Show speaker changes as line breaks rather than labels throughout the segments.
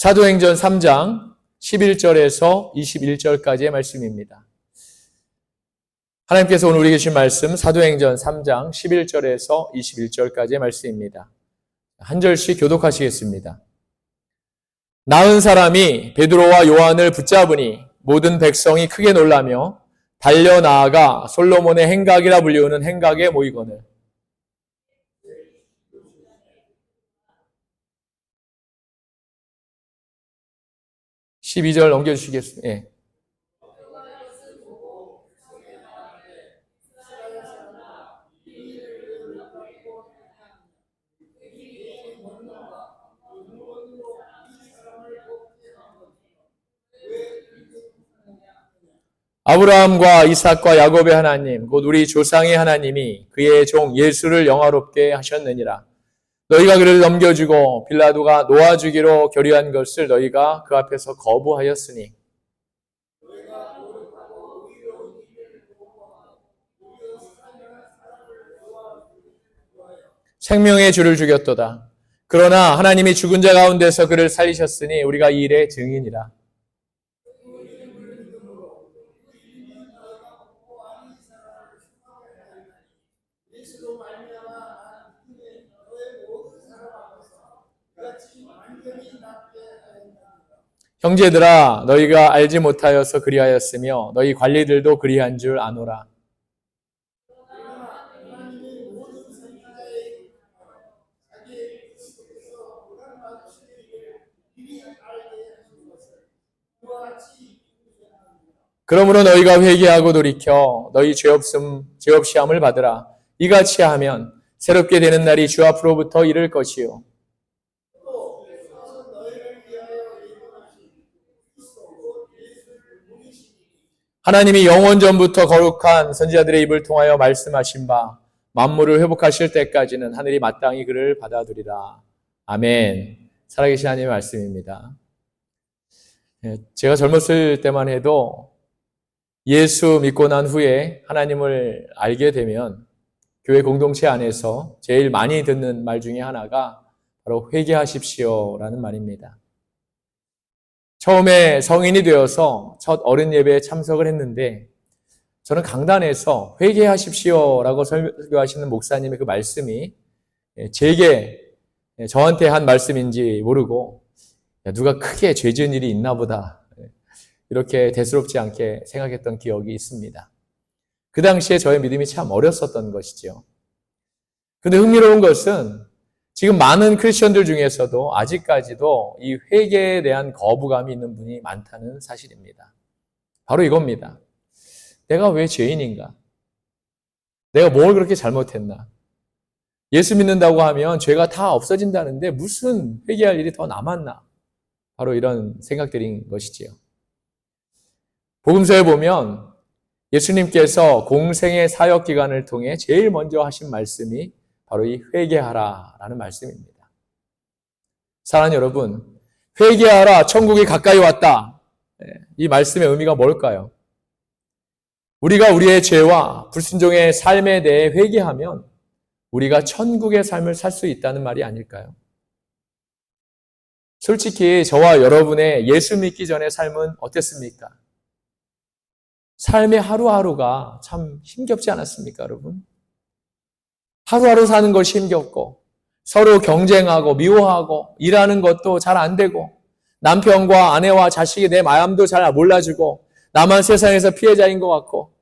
사도행전 3장 11절에서 21절까지의 말씀입니다. 하나님께서 오늘 우리에게 주신 말씀 사도행전 3장 11절에서 21절까지의 말씀입니다. 한 절씩 교독하시겠습니다. 나은 사람이 베드로와 요한을 붙잡으니 모든 백성이 크게 놀라며 달려나아가 솔로몬의 행각이라 불리우는 행각에 모이거늘. (12절) 넘겨주시겠습니다. 예. 아브라함과 이삭과 야곱의 하나님 곧 우리 조상의 하나님이 그의 종 예수를 영화롭게 하셨느니라. 너희가 그를 넘겨주고 빌라도가 놓아주기로 결의한 것을 너희가 그 앞에서 거부하였으니 생명의 주를 죽였도다. 그러나 하나님이 죽은 자 가운데서 그를 살리셨으니 우리가 이 일의 증인이라. 형제들아 너희가 알지 못하여서 그리하였으며 너희 관리들도 그리한 줄 아노라. 그러므로 너희가 회개하고 돌이켜 너희 죄 없이함을 받으라. 이같이 하면 새롭게 되는 날이 주 앞으로부터 이를 것이요 하나님이 영원 전부터 거룩한 선지자들의 입을 통하여 말씀하신 바 만물을 회복하실 때까지는 하늘이 마땅히 그를 받아두리라. 아멘. 살아계신 하나님의 말씀입니다. 제가 젊었을 때만 해도 예수 믿고 난 후에 하나님을 알게 되면 교회 공동체 안에서 제일 많이 듣는 말 중에 하나가 바로 회개하십시오라는 말입니다. 처음에 성인이 되어서 첫 어른 예배에 참석을 했는데 저는 강단에서 회개하십시오라고 설교하시는 목사님의 그 말씀이 제게 저한테 한 말씀인지 모르고 누가 크게 죄 지은 일이 있나 보다 이렇게 대수롭지 않게 생각했던 기억이 있습니다. 그 당시에 저의 믿음이 참 어렸었던 것이죠. 그런데 흥미로운 것은 지금 많은 크리스천들 중에서도 아직까지도 이 회개에 대한 거부감이 있는 분이 많다는 사실입니다. 바로 이겁니다. 내가 왜 죄인인가? 내가 뭘 그렇게 잘못했나? 예수 믿는다고 하면 죄가 다 없어진다는데 무슨 회개할 일이 더 남았나? 바로 이런 생각들인 것이지요. 복음서에 보면 예수님께서 공생의 사역 기간을 통해 제일 먼저 하신 말씀이 바로 이 회개하라라는 말씀입니다. 사랑하는 여러분, 회개하라, 천국이 가까이 왔다. 이 말씀의 의미가 뭘까요? 우리가 우리의 죄와 불순종의 삶에 대해 회개하면 우리가 천국의 삶을 살 수 있다는 말이 아닐까요? 솔직히 저와 여러분의 예수 믿기 전의 삶은 어땠습니까? 삶의 하루하루가 참 힘겹지 않았습니까, 여러분? 하루하루 사는 것이 힘겹고 서로 경쟁하고 미워하고 일하는 것도 잘 안 되고 남편과 아내와 자식이 내 마음도 잘 몰라주고 나만 세상에서 피해자인 것 같고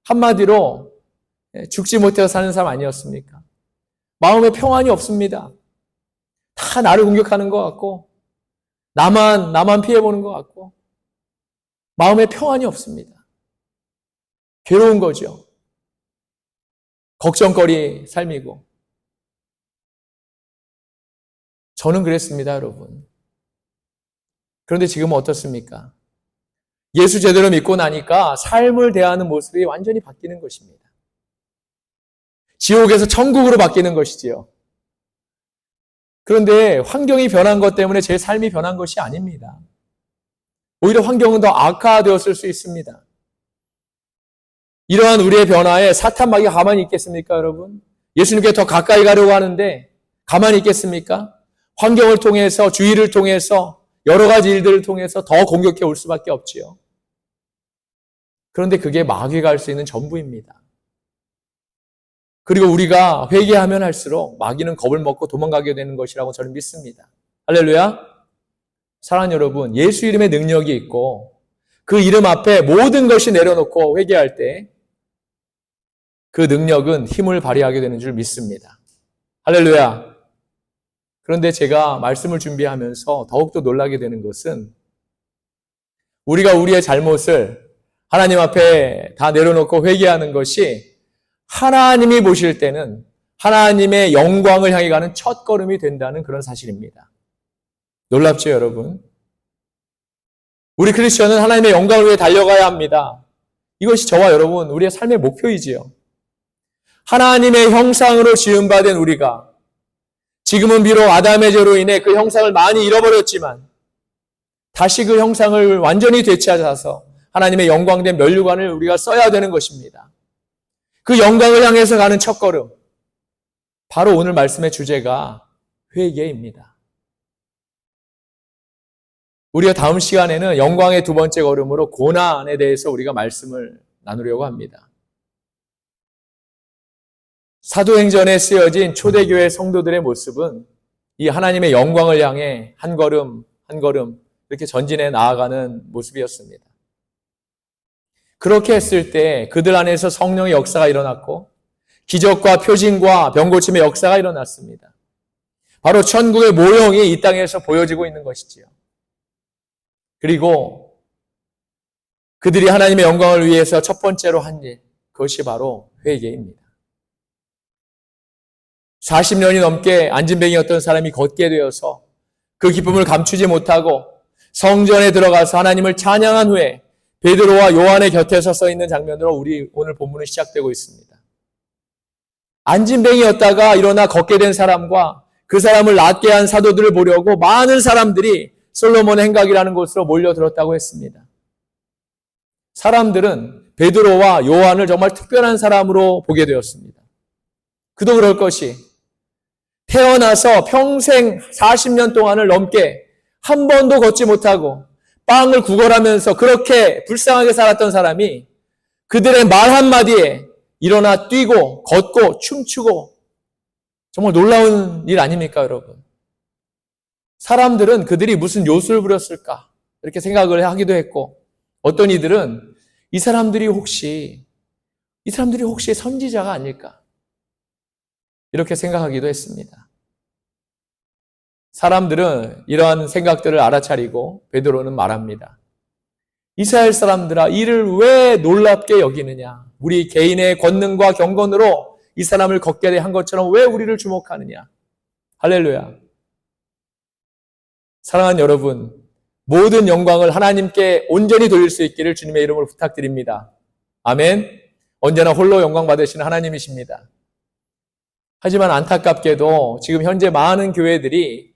한마디로 죽지 못해서 사는 사람 아니었습니까? 마음에 평안이 없습니다. 다 나를 공격하는 것 같고 나만 피해보는 것 같고 마음에 평안이 없습니다. 괴로운 거죠. 걱정거리 삶이고. 저는 그랬습니다, 여러분. 그런데 지금은 어떻습니까? 예수 제대로 믿고 나니까 삶을 대하는 모습이 완전히 바뀌는 것입니다. 지옥에서 천국으로 바뀌는 것이지요. 그런데 환경이 변한 것 때문에 제 삶이 변한 것이 아닙니다. 오히려 환경은 더 악화되었을 수 있습니다. 이러한 우리의 변화에 사탄 마귀가 가만히 있겠습니까, 여러분? 예수님께 더 가까이 가려고 하는데 가만히 있겠습니까? 환경을 통해서, 주의를 통해서 여러 가지 일들을 통해서 더 공격해 올 수밖에 없지요. 그런데 그게 마귀가 할 수 있는 전부입니다. 그리고 우리가 회개하면 할수록 마귀는 겁을 먹고 도망가게 되는 것이라고 저는 믿습니다. 할렐루야. 사랑하는 여러분, 예수 이름의 능력이 있고 그 이름 앞에 모든 것이 내려놓고 회개할 때 그 능력은 힘을 발휘하게 되는 줄 믿습니다. 할렐루야. 그런데 제가 말씀을 준비하면서 더욱더 놀라게 되는 것은 우리가 우리의 잘못을 하나님 앞에 다 내려놓고 회개하는 것이 하나님이 보실 때는 하나님의 영광을 향해 가는 첫 걸음이 된다는 그런 사실입니다. 놀랍죠, 여러분? 우리 크리스천은 하나님의 영광을 위해 달려가야 합니다. 이것이 저와 여러분, 우리의 삶의 목표이지요. 하나님의 형상으로 지음받은 우리가 지금은 비록 아담의 죄로 인해 그 형상을 많이 잃어버렸지만 다시 그 형상을 완전히 되찾아서 하나님의 영광된 면류관을 우리가 써야 되는 것입니다. 그 영광을 향해서 가는 첫걸음, 바로 오늘 말씀의 주제가 회개입니다. 우리가 다음 시간에는 영광의 두 번째 걸음으로 고난에 대해서 우리가 말씀을 나누려고 합니다. 사도행전에 쓰여진 초대교회 성도들의 모습은 이 하나님의 영광을 향해 한 걸음 한 걸음 이렇게 전진해 나아가는 모습이었습니다. 그렇게 했을 때 그들 안에서 성령의 역사가 일어났고 기적과 표징과 병고침의 역사가 일어났습니다. 바로 천국의 모형이 이 땅에서 보여지고 있는 것이지요. 그리고 그들이 하나님의 영광을 위해서 첫 번째로 한 일, 그것이 바로 회개입니다. 40년이 넘게 안진뱅이였던 사람이 걷게 되어서 그 기쁨을 감추지 못하고 성전에 들어가서 하나님을 찬양한 후에 베드로와 요한의 곁에서 써 있는 장면으로 우리 오늘 본문은 시작되고 있습니다. 안진뱅이였다가 일어나 걷게 된 사람과 그 사람을 낫게 한 사도들을 보려고 많은 사람들이 솔로몬의 행각이라는 곳으로 몰려들었다고 했습니다. 사람들은 베드로와 요한을 정말 특별한 사람으로 보게 되었습니다. 그도 그럴 것이 태어나서 평생 40년 동안을 넘게 한 번도 걷지 못하고 빵을 구걸하면서 그렇게 불쌍하게 살았던 사람이 그들의 말 한마디에 일어나 뛰고 걷고 춤추고 정말 놀라운 일 아닙니까, 여러분? 사람들은 그들이 무슨 요술을 부렸을까 이렇게 생각을 하기도 했고 어떤 이들은 이 사람들이 혹시 선지자가 아닐까 이렇게 생각하기도 했습니다. 사람들은 이러한 생각들을 알아차리고 베드로는 말합니다. 이스라엘 사람들아, 이를 왜 놀랍게 여기느냐? 우리 개인의 권능과 경건으로 이 사람을 걷게 한 것처럼 왜 우리를 주목하느냐? 할렐루야. 사랑하는 여러분, 모든 영광을 하나님께 온전히 돌릴 수 있기를 주님의 이름으로 부탁드립니다. 아멘. 언제나 홀로 영광 받으시는 하나님이십니다. 하지만 안타깝게도 지금 현재 많은 교회들이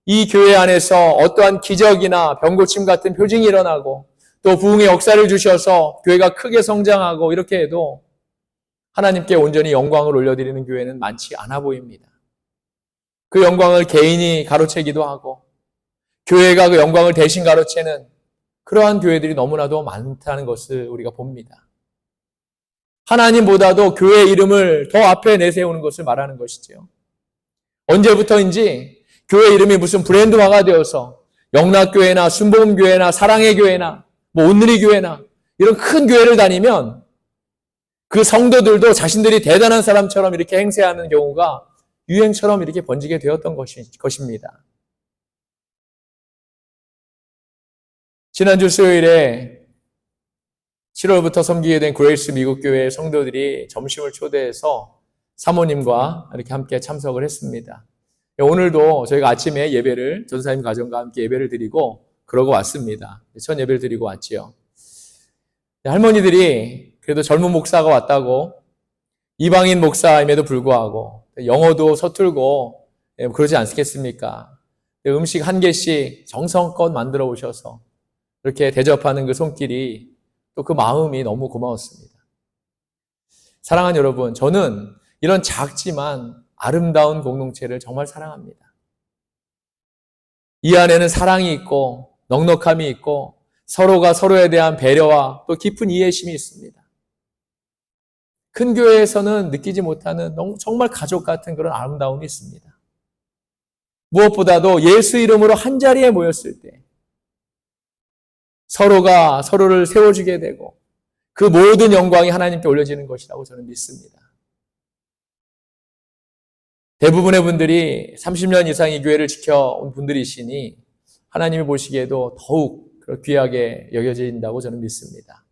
이 교회 안에서 어떠한 기적이나 병고침 같은 표징이 일어나고 또 부흥의 역사를 주셔서 교회가 크게 성장하고 이렇게 해도 하나님께 온전히 영광을 올려드리는 교회는 많지 않아 보입니다. 그 영광을 개인이 가로채기도 하고 교회가 그 영광을 대신 가로채는 그러한 교회들이 너무나도 많다는 것을 우리가 봅니다. 하나님보다도 교회의 이름을 더 앞에 내세우는 것을 말하는 것이지요. 언제부터인지 교회 이름이 무슨 브랜드화가 되어서 영락교회나 순복음교회나 사랑의 교회나 온누리 교회나 이런 큰 교회를 다니면 그 성도들도 자신들이 대단한 사람처럼 이렇게 행세하는 경우가 유행처럼 이렇게 번지게 되었던 것입니다. 지난주 수요일에 7월부터 섬기게 된 그레이스 미국 교회 성도들이 점심을 초대해서 사모님과 이렇게 함께 참석을 했습니다. 오늘도 저희가 아침에 예배를 전사님 가정과 함께 예배를 드리고 그러고 왔습니다. 첫 예배를 드리고 왔지요. 할머니들이 그래도 젊은 목사가 왔다고 이방인 목사임에도 불구하고 영어도 서툴고 그러지 않겠습니까? 음식 한 개씩 정성껏 만들어 오셔서 이렇게 대접하는 그 손길이 또 그 마음이 너무 고마웠습니다. 사랑하는 여러분, 저는 이런 작지만 아름다운 공동체를 정말 사랑합니다. 이 안에는 사랑이 있고 넉넉함이 있고 서로가 서로에 대한 배려와 또 깊은 이해심이 있습니다. 큰 교회에서는 느끼지 못하는 정말 가족 같은 그런 아름다움이 있습니다. 무엇보다도 예수 이름으로 한 자리에 모였을 때 서로가 서로를 세워주게 되고 그 모든 영광이 하나님께 올려지는 것이라고 저는 믿습니다. 대부분의 분들이 30년 이상 이 교회를 지켜온 분들이시니 하나님이 보시기에도 더욱 귀하게 여겨진다고 저는 믿습니다.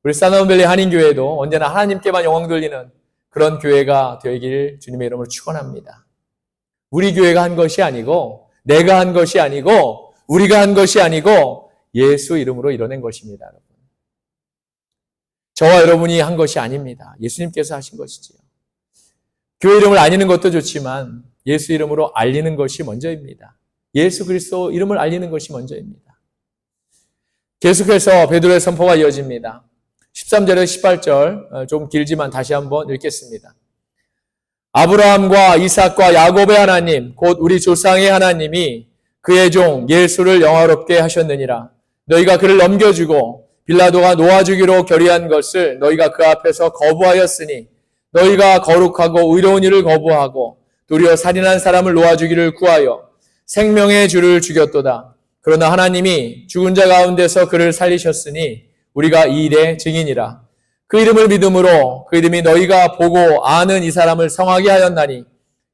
우리 사나운밸리 한인교회도 언제나 하나님께만 영광 돌리는 그런 교회가 되길 주님의 이름으로 축원합니다. 우리 교회가 한 것이 아니고 내가 한 것이 아니고 우리가 한 것이 아니고 예수 이름으로 이뤄낸 것입니다. 여러분. 저와 여러분이 한 것이 아닙니다. 예수님께서 하신 것이지요. 교회 이름을 알리는 것도 좋지만 예수 이름으로 알리는 것이 먼저입니다. 예수 그리스도 이름을 알리는 것이 먼저입니다. 계속해서 베드로의 선포가 이어집니다. 13절에서 18절 좀 길지만 다시 한번 읽겠습니다. 아브라함과 이삭과 야곱의 하나님 곧 우리 조상의 하나님이 그의 종 예수를 영화롭게 하셨느니라. 너희가 그를 넘겨주고 빌라도가 놓아주기로 결의한 것을 너희가 그 앞에서 거부하였으니 너희가 거룩하고 의로운 일을 거부하고 도리어 살인한 사람을 놓아주기를 구하여 생명의 주를 죽였도다. 그러나 하나님이 죽은 자 가운데서 그를 살리셨으니 우리가 이 일의 증인이라. 그 이름을 믿음으로 그 이름이 너희가 보고 아는 이 사람을 성하게 하였나니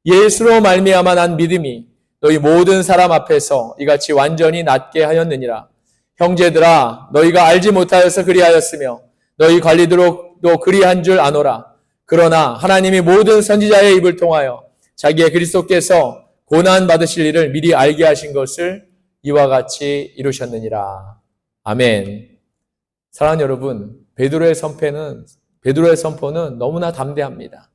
예수로 말미암아 난 믿음이 너희 모든 사람 앞에서 이같이 완전히 낫게 하였느니라. 형제들아 너희가 알지 못하여서 그리하였으며 너희 관리들도 그리한 줄 아노라. 그러나 하나님이 모든 선지자의 입을 통하여 자기의 그리스도께서 고난 받으실 일을 미리 알게 하신 것을 이와 같이 이루셨느니라. 아멘. 사랑하는 여러분, 베드로의 선포는 너무나 담대합니다.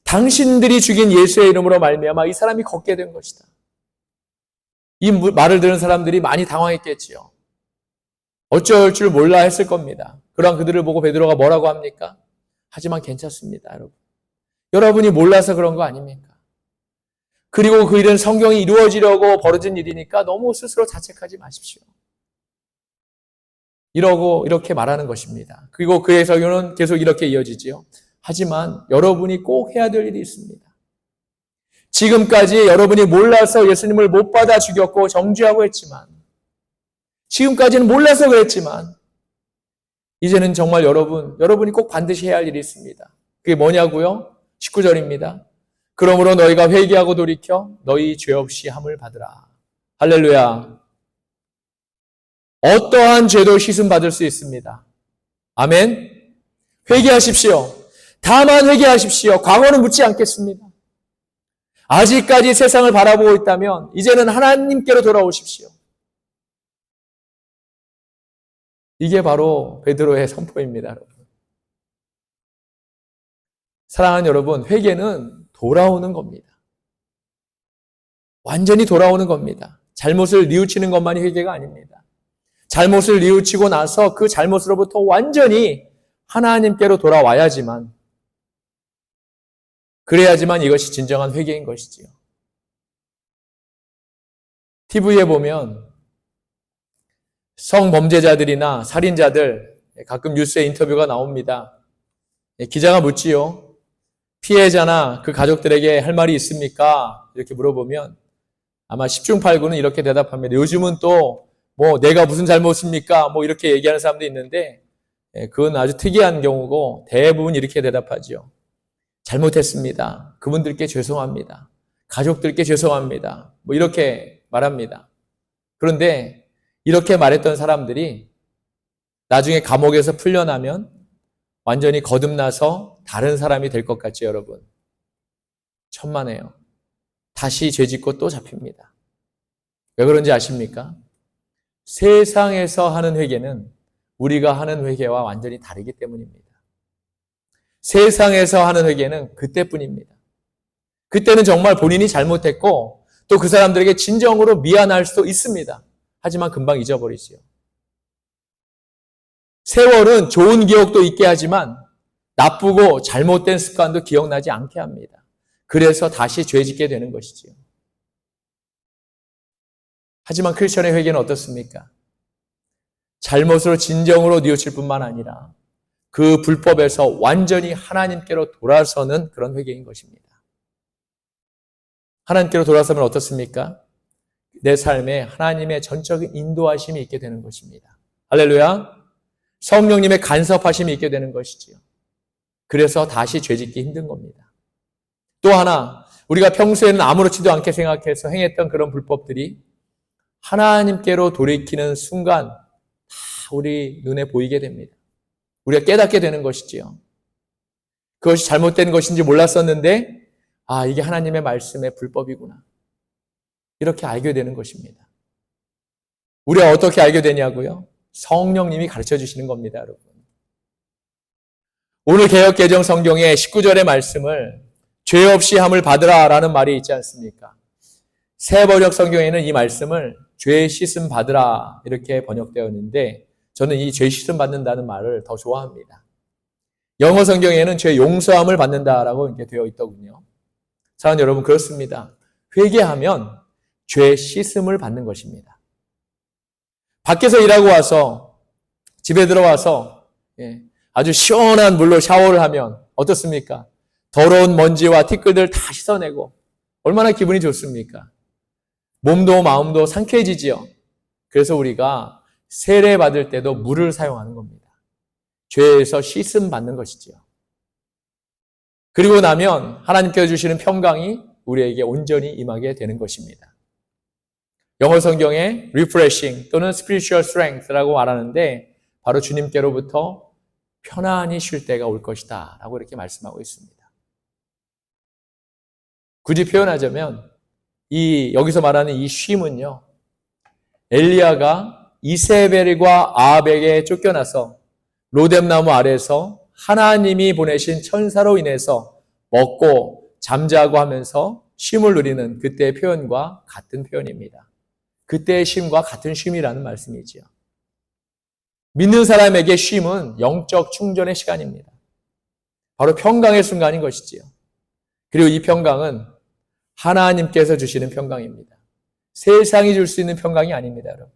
당신들이 죽인 예수의 이름으로 말미암아 이 사람이 걷게 된 것이다. 이 말을 들은 사람들이 많이 당황했겠지요. 어쩔 줄 몰라 했을 겁니다. 그러한 그들을 보고 베드로가 뭐라고 합니까? 하지만 괜찮습니다, 여러분. 여러분이 몰라서 그런 거 아닙니까? 그리고 그 일은 성경이 이루어지려고 벌어진 일이니까 너무 스스로 자책하지 마십시오. 이렇게 말하는 것입니다. 그리고 그의 설교는 계속 이렇게 이어지지요. 하지만 여러분이 꼭 해야 될 일이 있습니다. 지금까지 여러분이 몰라서 예수님을 못 받아 죽였고 정죄하고 했지만 지금까지는 몰라서 그랬지만 이제는 정말 여러분이 꼭 반드시 해야 할 일이 있습니다. 그게 뭐냐고요? 19절입니다. 그러므로 너희가 회개하고 돌이켜 너희 죄 없이 함을 받으라. 할렐루야. 어떠한 죄도 씻음 받을 수 있습니다. 아멘. 회개하십시오. 다만 회개하십시오. 과거는 묻지 않겠습니다. 아직까지 세상을 바라보고 있다면 이제는 하나님께로 돌아오십시오. 이게 바로 베드로의 선포입니다, 여러분. 사랑하는 여러분, 회개는 돌아오는 겁니다. 완전히 돌아오는 겁니다. 잘못을 뉘우치는 것만이 회개가 아닙니다. 잘못을 뉘우치고 나서 그 잘못으로부터 완전히 하나님께로 돌아와야지만, 그래야지만 이것이 진정한 회개인 것이지요. TV에 보면 성범죄자들이나 살인자들 가끔 뉴스에 인터뷰가 나옵니다. 기자가 묻지요. 피해자나 그 가족들에게 할 말이 있습니까? 이렇게 물어보면 아마 10중 8구는 이렇게 대답합니다. 요즘은 또 내가 무슨 잘못입니까? 이렇게 얘기하는 사람도 있는데 그건 아주 특이한 경우고 대부분 이렇게 대답하죠. 잘못했습니다. 그분들께 죄송합니다. 가족들께 죄송합니다. 이렇게 말합니다. 그런데 이렇게 말했던 사람들이 나중에 감옥에서 풀려나면 완전히 거듭나서 다른 사람이 될 것 같죠, 여러분? 천만에요. 다시 죄짓고 또 잡힙니다. 왜 그런지 아십니까? 세상에서 하는 회개는 우리가 하는 회개와 완전히 다르기 때문입니다. 세상에서 하는 회개는 그때뿐입니다. 그때는 정말 본인이 잘못했고 또 그 사람들에게 진정으로 미안할 수도 있습니다. 하지만 금방 잊어버리지요. 세월은 좋은 기억도 있게 하지만 나쁘고 잘못된 습관도 기억나지 않게 합니다. 그래서 다시 죄 짓게 되는 것이지요. 하지만 크리스천의 회개는 어떻습니까? 잘못으로 진정으로 뉘우칠 뿐만 아니라 그 불법에서 완전히 하나님께로 돌아서는 그런 회개인 것입니다. 하나님께로 돌아서면 어떻습니까? 내 삶에 하나님의 전적인 인도하심이 있게 되는 것입니다. 할렐루야! 성령님의 간섭하심이 있게 되는 것이지요. 그래서 다시 죄짓기 힘든 겁니다. 또 하나, 우리가 평소에는 아무렇지도 않게 생각해서 행했던 그런 불법들이 하나님께로 돌이키는 순간 다 우리 눈에 보이게 됩니다. 우리가 깨닫게 되는 것이지요. 그것이 잘못된 것인지 몰랐었는데 이게 하나님의 말씀의 불법이구나. 이렇게 알게 되는 것입니다. 우리가 어떻게 알게 되냐고요? 성령님이 가르쳐 주시는 겁니다, 여러분. 오늘 개역개정 성경의 19절의 말씀을 죄 없이 함을 받으라 라는 말이 있지 않습니까? 새 번역 성경에는 이 말씀을 죄 씻음 받으라 이렇게 번역되어 있는데 저는 이 죄 씻음 받는다는 말을 더 좋아합니다. 영어 성경에는 죄 용서함을 받는다라고 이렇게 되어 있더군요. 사랑하는 여러분, 그렇습니다. 회개하면 죄 씻음을 받는 것입니다. 밖에서 일하고 와서 집에 들어와서 아주 시원한 물로 샤워를 하면 어떻습니까? 더러운 먼지와 티끌들 다 씻어내고 얼마나 기분이 좋습니까? 몸도 마음도 상쾌해지지요. 그래서 우리가 세례 받을 때도 물을 사용하는 겁니다. 죄에서 씻음 받는 것이지요. 그리고 나면 하나님께서 주시는 평강이 우리에게 온전히 임하게 되는 것입니다. 영어 성경에 refreshing 또는 spiritual strength라고 말하는데 바로 주님께로부터 편안히 쉴 때가 올 것이다 라고 이렇게 말씀하고 있습니다. 굳이 표현하자면 여기서 말하는 이 쉼은요, 엘리야가 이세벨과 아합에게 쫓겨나서 로뎀나무 아래에서 하나님이 보내신 천사로 인해서 먹고 잠자고 하면서 쉼을 누리는 그때의 표현과 같은 표현입니다. 그때의 쉼과 같은 쉼이라는 말씀이지요. 믿는 사람에게 쉼은 영적 충전의 시간입니다. 바로 평강의 순간인 것이지요. 그리고 이 평강은 하나님께서 주시는 평강입니다. 세상이 줄 수 있는 평강이 아닙니다, 여러분.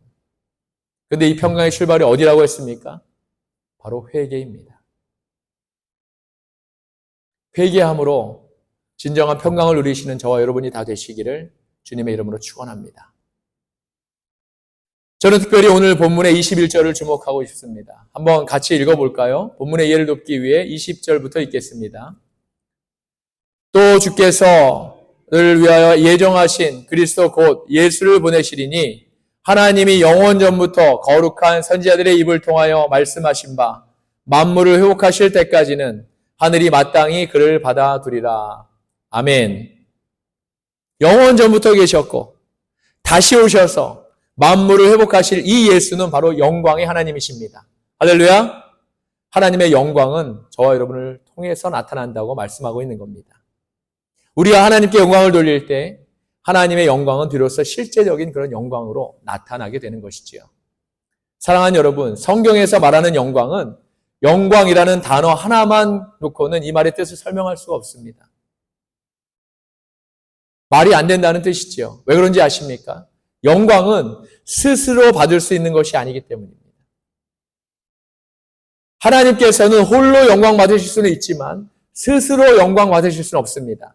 그런데 이 평강의 출발이 어디라고 했습니까? 바로 회개입니다. 회개함으로 진정한 평강을 누리시는 저와 여러분이 다 되시기를 주님의 이름으로 축원합니다. 저는 특별히 오늘 본문의 21절을 주목하고 싶습니다. 한번 같이 읽어볼까요? 본문의 이해를 돕기 위해 20절부터 읽겠습니다. 또 주께서 를 위하여 예정하신 그리스도 곧 예수를 보내시리니 하나님이 영원 전부터 거룩한 선지자들의 입을 통하여 말씀하신 바 만물을 회복하실 때까지는 하늘이 마땅히 그를 받아두리라. 아멘. 영원 전부터 계셨고 다시 오셔서 만물을 회복하실 이 예수는 바로 영광의 하나님이십니다. 할렐루야. 하나님의 영광은 저와 여러분을 통해서 나타난다고 말씀하고 있는 겁니다. 우리가 하나님께 영광을 돌릴 때 하나님의 영광은 비로소 실제적인 그런 영광으로 나타나게 되는 것이지요. 사랑하는 여러분, 성경에서 말하는 영광은 영광이라는 단어 하나만 놓고는 이 말의 뜻을 설명할 수가 없습니다. 말이 안 된다는 뜻이지요. 왜 그런지 아십니까? 영광은 스스로 받을 수 있는 것이 아니기 때문입니다. 하나님께서는 홀로 영광 받으실 수는 있지만 스스로 영광 받으실 수는 없습니다.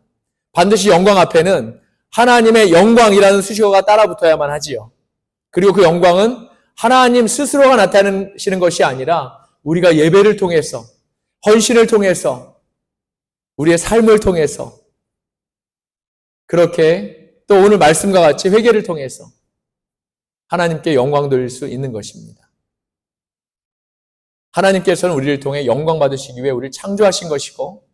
반드시 영광 앞에는 하나님의 영광이라는 수식어가 따라붙어야만 하지요. 그리고 그 영광은 하나님 스스로가 나타내시는 것이 아니라 우리가 예배를 통해서, 헌신을 통해서, 우리의 삶을 통해서, 그렇게 또 오늘 말씀과 같이 회개를 통해서 하나님께 영광 돌릴 수 있는 것입니다. 하나님께서는 우리를 통해 영광 받으시기 위해 우리를 창조하신 것이고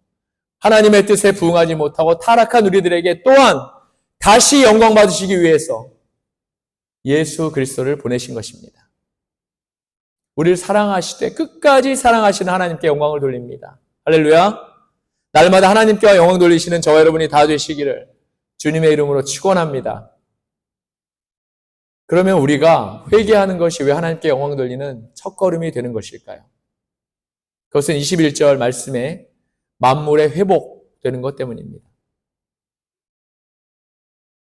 하나님의 뜻에 부응하지 못하고 타락한 우리들에게 또한 다시 영광 받으시기 위해서 예수 그리스도를 보내신 것입니다. 우리를 사랑하시되 끝까지 사랑하시는 하나님께 영광을 돌립니다. 할렐루야. 날마다 하나님께 영광 돌리시는 저와 여러분이 다 되시기를 주님의 이름으로 축원합니다. 그러면 우리가 회개하는 것이 왜 하나님께 영광 돌리는 첫걸음이 되는 것일까요? 그것은 21절 말씀에 만물의 회복되는 것 때문입니다.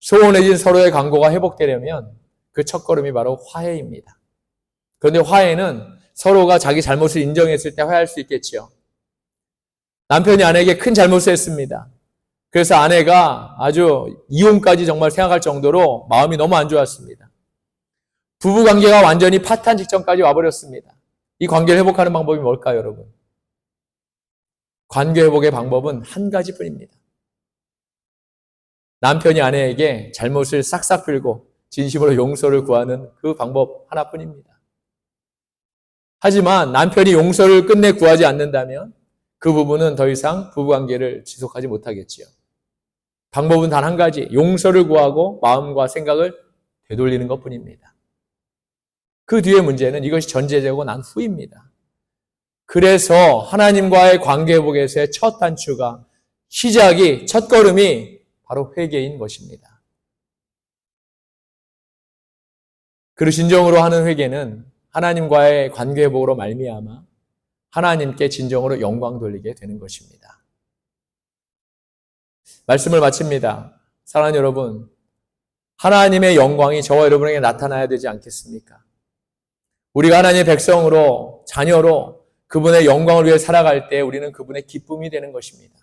소원해진 서로의 관계가 회복되려면 그 첫걸음이 바로 화해입니다. 그런데 화해는 서로가 자기 잘못을 인정했을 때 화해할 수 있겠지요. 남편이 아내에게 큰 잘못을 했습니다. 그래서 아내가 아주 이혼까지 정말 생각할 정도로 마음이 너무 안 좋았습니다. 부부관계가 완전히 파탄 직전까지 와버렸습니다. 이 관계를 회복하는 방법이 뭘까요, 여러분? 관계 회복의 방법은 한 가지뿐입니다. 남편이 아내에게 잘못을 싹싹 빌고 진심으로 용서를 구하는 그 방법 하나뿐입니다. 하지만 남편이 용서를 끝내 구하지 않는다면 그 부부는 더 이상 부부관계를 지속하지 못하겠지요. 방법은 단 한 가지, 용서를 구하고 마음과 생각을 되돌리는 것뿐입니다. 그 뒤의 문제는 이것이 전제되고 난 후입니다. 그래서 하나님과의 관계 회복에서의 첫 단추가, 시작이, 첫걸음이 바로 회개인 것입니다. 그리고 진정으로 하는 회개는 하나님과의 관계 회복으로 말미암아 하나님께 진정으로 영광 돌리게 되는 것입니다. 말씀을 마칩니다. 사랑하는 여러분, 하나님의 영광이 저와 여러분에게 나타나야 되지 않겠습니까? 우리가 하나님의 백성으로, 자녀로 그분의 영광을 위해 살아갈 때 우리는 그분의 기쁨이 되는 것입니다.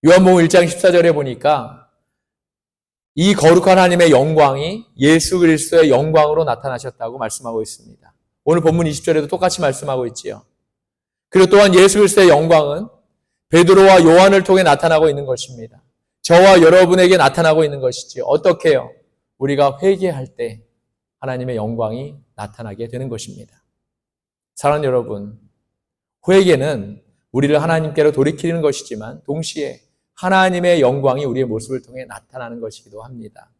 요한복음 1장 14절에 보니까 이 거룩한 하나님의 영광이 예수 그리스도의 영광으로 나타나셨다고 말씀하고 있습니다. 오늘 본문 20절에도 똑같이 말씀하고 있지요. 그리고 또한 예수 그리스도의 영광은 베드로와 요한을 통해 나타나고 있는 것입니다. 저와 여러분에게 나타나고 있는 것이지요. 어떻게요? 우리가 회개할 때 하나님의 영광이 나타나게 되는 것입니다. 사랑하는 여러분, 회개는 우리를 하나님께로 돌이키는 것이지만 동시에 하나님의 영광이 우리의 모습을 통해 나타나는 것이기도 합니다.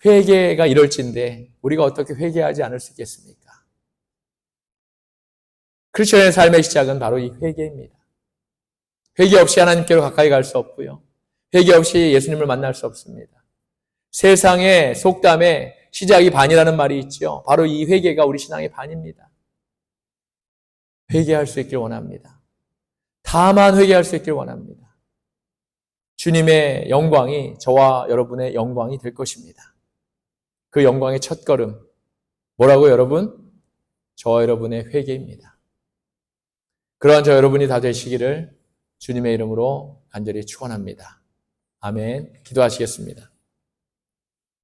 회개가 이럴진데 우리가 어떻게 회개하지 않을 수 있겠습니까? 크리스천의 삶의 시작은 바로 이 회개입니다. 회개 없이 하나님께로 가까이 갈 수 없고요. 회개 없이 예수님을 만날 수 없습니다. 세상의 속담에 시작이 반이라는 말이 있죠. 바로 이 회개가 우리 신앙의 반입니다. 회개할 수 있길 원합니다. 다만 회개할 수 있길 원합니다. 주님의 영광이 저와 여러분의 영광이 될 것입니다. 그 영광의 첫걸음, 뭐라고 여러분? 저와 여러분의 회개입니다. 그러한 저 여러분이 다 되시기를 주님의 이름으로 간절히 축원합니다. 아멘. 기도하시겠습니다.